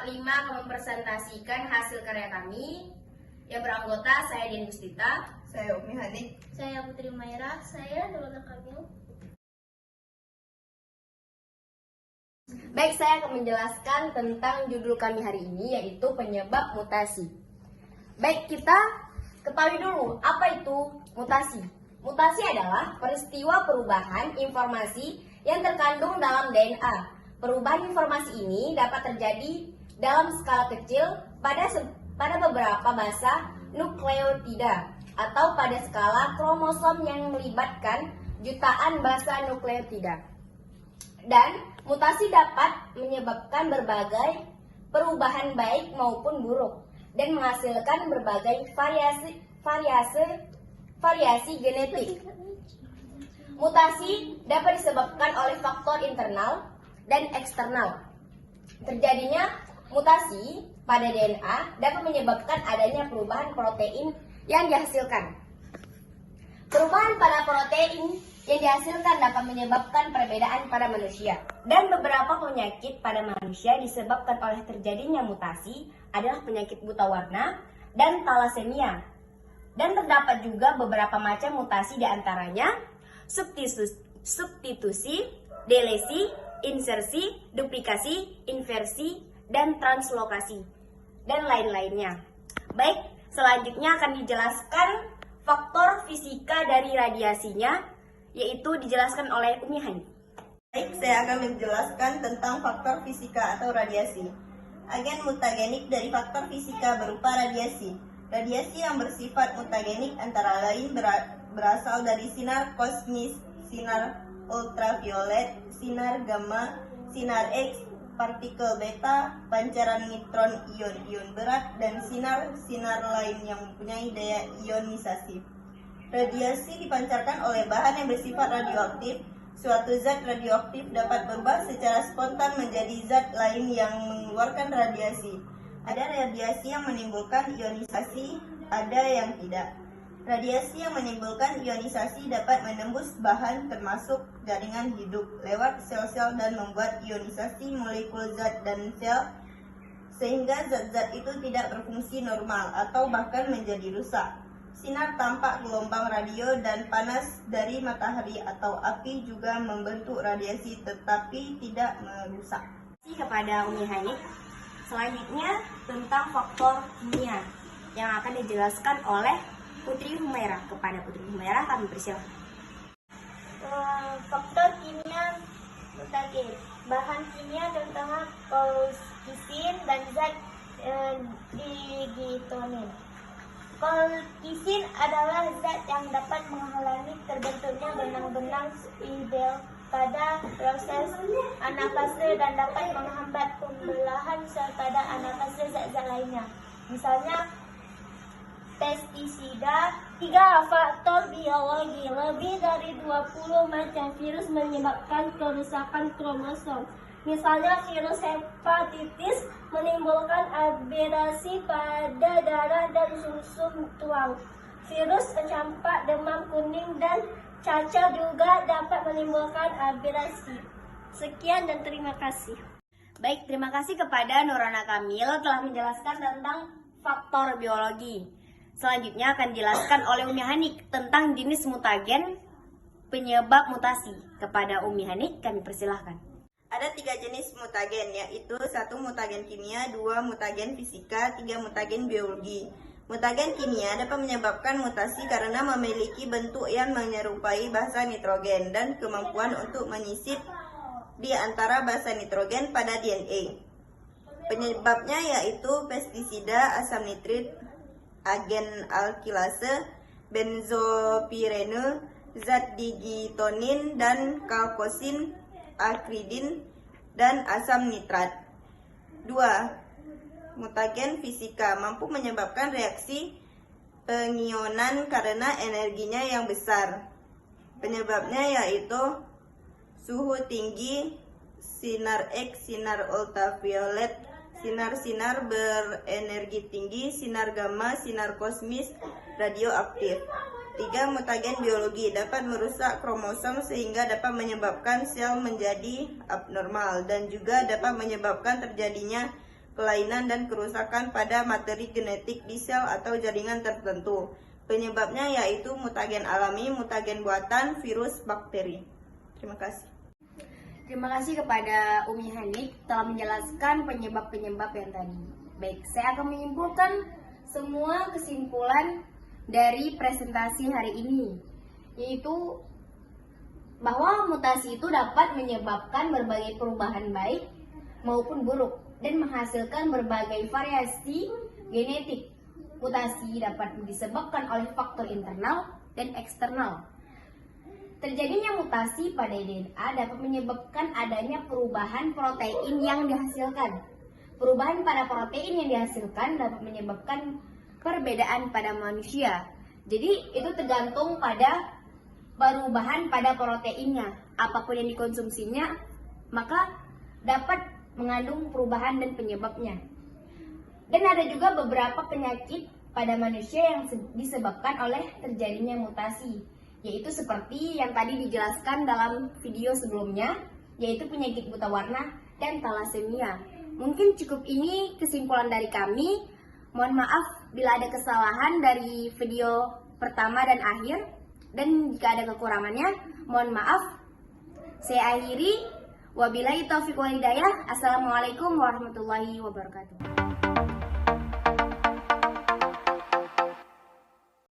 kelompok 5 akan mempresentasikan hasil karya kami yang beranggota saya Dian Gustita, Saya Umi Hanik. Saya Putri Maira. Saya Nurul Kamil. Baik, saya akan menjelaskan tentang judul kami hari ini, yaitu penyebab mutasi. Baik, kita ketahui dulu apa itu mutasi. Mutasi adalah peristiwa perubahan informasi yang terkandung dalam DNA. Perubahan informasi ini dapat terjadi dalam skala kecil pada beberapa basa nukleotida atau pada skala kromosom yang melibatkan jutaan basa nukleotida. Dan mutasi dapat menyebabkan berbagai perubahan baik maupun buruk dan menghasilkan berbagai variasi genetik. Mutasi dapat disebabkan oleh faktor internal dan eksternal. Terjadinya mutasi pada DNA dapat menyebabkan adanya perubahan protein yang dihasilkan. Perubahan pada protein yang dihasilkan dapat menyebabkan perbedaan pada manusia. Dan beberapa penyakit pada manusia disebabkan oleh terjadinya mutasi adalah penyakit buta warna dan talasemia. Dan terdapat juga beberapa macam mutasi, diantaranya substitusi, delesi, insersi, duplikasi, inversi, dan translokasi, dan lain-lainnya. Baik, selanjutnya akan dijelaskan faktor fisika dari radiasinya, yaitu dijelaskan oleh Umi Hanik. Baik, saya akan menjelaskan tentang faktor fisika atau radiasi. Agen mutagenik dari faktor fisika berupa radiasi. Radiasi yang bersifat mutagenik antara lain berasal dari sinar kosmis, sinar ultraviolet, sinar gamma, sinar X, partikel beta, pancaran neutron, ion-ion berat, dan sinar-sinar lain yang mempunyai daya ionisasi. Radiasi dipancarkan oleh bahan yang bersifat radioaktif. Suatu zat radioaktif dapat berubah secara spontan menjadi zat lain yang mengeluarkan radiasi. Ada radiasi yang menimbulkan ionisasi, ada yang tidak. Radiasi yang menimbulkan ionisasi dapat menembus bahan termasuk jaringan hidup lewat sel-sel dan membuat ionisasi molekul zat dan sel sehingga zat-zat itu tidak berfungsi normal atau bahkan menjadi rusak. Sinar tampak gelombang radio dan panas dari matahari atau api juga membentuk radiasi tetapi tidak merusak. Terima kasih kepada Umi Hanik. Selanjutnya tentang faktor kimia yang akan dijelaskan oleh Putri Humaira. Kepada Putri Humaira kami persilakan. Faktor kimia mutagen. Bahan kimia contohnya kolkisin dan zat digitonin. Kolkisin adalah zat yang dapat menghalangi terbentuknya benang-benang spidel pada proses anafase dan dapat menghambat pembelahan sel pada anafase zat-zat lainnya. Misalnya pestisida. 3. Faktor biologi. Lebih dari 20 macam virus menyebabkan kerusakan kromosom. Misalnya virus hepatitis menimbulkan aberasi pada darah dan sumsum tulang. Virus campak, demam kuning, dan cacar juga dapat menimbulkan aberasi. Sekian dan terima kasih. Baik, terima kasih kepada Nurana Kamil telah menjelaskan tentang faktor biologi. Selanjutnya akan dijelaskan oleh Umi Hanik tentang jenis mutagen penyebab mutasi. Kepada Umi Hanik kami persilahkan. Ada 3 jenis mutagen, yaitu 1 mutagen kimia, 2 mutagen fisika, 3 mutagen biologi. Mutagen kimia dapat menyebabkan mutasi karena memiliki bentuk yang menyerupai basa nitrogen dan kemampuan untuk menyisip di antara basa nitrogen pada DNA. Penyebabnya yaitu pestisida, asam nitrit, agen alkilase, benzopirene, zat digitonin, dan kalkosin, akridin, dan asam nitrat. 2. Mutagen fisika mampu menyebabkan reaksi pengionan karena energinya yang besar. Penyebabnya yaitu suhu tinggi, sinar X, sinar ultraviolet, sinar-sinar berenergi tinggi, sinar gamma, sinar kosmis, radioaktif. 3. Mutagen biologi dapat merusak kromosom sehingga dapat menyebabkan sel menjadi abnormal dan juga dapat menyebabkan terjadinya kelainan dan kerusakan pada materi genetik di sel atau jaringan tertentu. Penyebabnya yaitu mutagen alami, mutagen buatan, virus, bakteri. Terima kasih. Terima kasih kepada Umi Hanik telah menjelaskan penyebab-penyebab yang tadi. Baik, saya akan menyimpulkan semua kesimpulan dari presentasi hari ini, yaitu bahwa mutasi itu dapat menyebabkan berbagai perubahan baik maupun buruk dan menghasilkan berbagai variasi genetik. Mutasi dapat disebabkan oleh faktor internal dan eksternal. Terjadinya mutasi pada DNA dapat menyebabkan adanya perubahan protein yang dihasilkan. Perubahan pada protein yang dihasilkan dapat menyebabkan perbedaan pada manusia. Jadi itu tergantung pada perubahan pada proteinnya. Apapun yang dikonsumsinya, maka dapat mengandung perubahan dan penyebabnya. Dan ada juga beberapa penyakit pada manusia yang disebabkan oleh terjadinya mutasi, yaitu seperti yang tadi dijelaskan dalam video sebelumnya, yaitu penyakit buta warna dan thalassemia. Mungkin cukup ini kesimpulan dari kami. Mohon maaf bila ada kesalahan dari video pertama dan akhir, dan jika ada kekurangannya, mohon maaf. Saya akhiri. Wabillahi taufiq wal hidayah. Assalamualaikum warahmatullahi wabarakatuh.